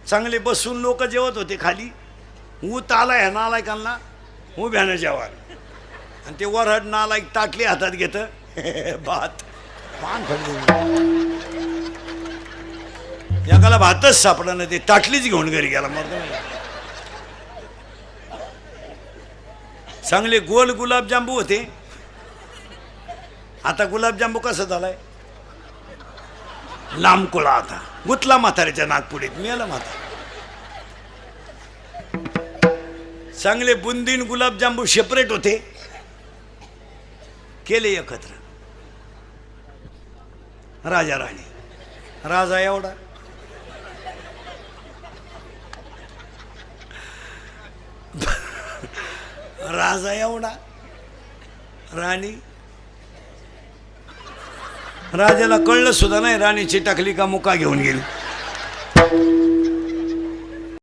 चांगले बसून लोक जेवत होते खाली. ऊत आला ह्या नालायकांना उभ्यानं जेवायला, आणि ते वरहड नालायक ताटली हातात घेतं भात पान एकाला भातच सापडा ना, ते ताटलीच घेऊन घरी गेला. मग चांगले गोल गुलाबजांबू होते. आता गुलाबजांबू कसा झालाय लांबकुळा. आता गुतला म्हाताऱ्याच्या नागपुडीत, मिळाला म्हातारा. चांगले बुंदीन गुलाबजांबू सेपरेट होते, केले एकत्र. राजा राणी, राजा एवढा, राजा एवढा, राणी. राजाला कळलं सुद्धा नाही राणीची टाकली का मुका घेऊन गेली.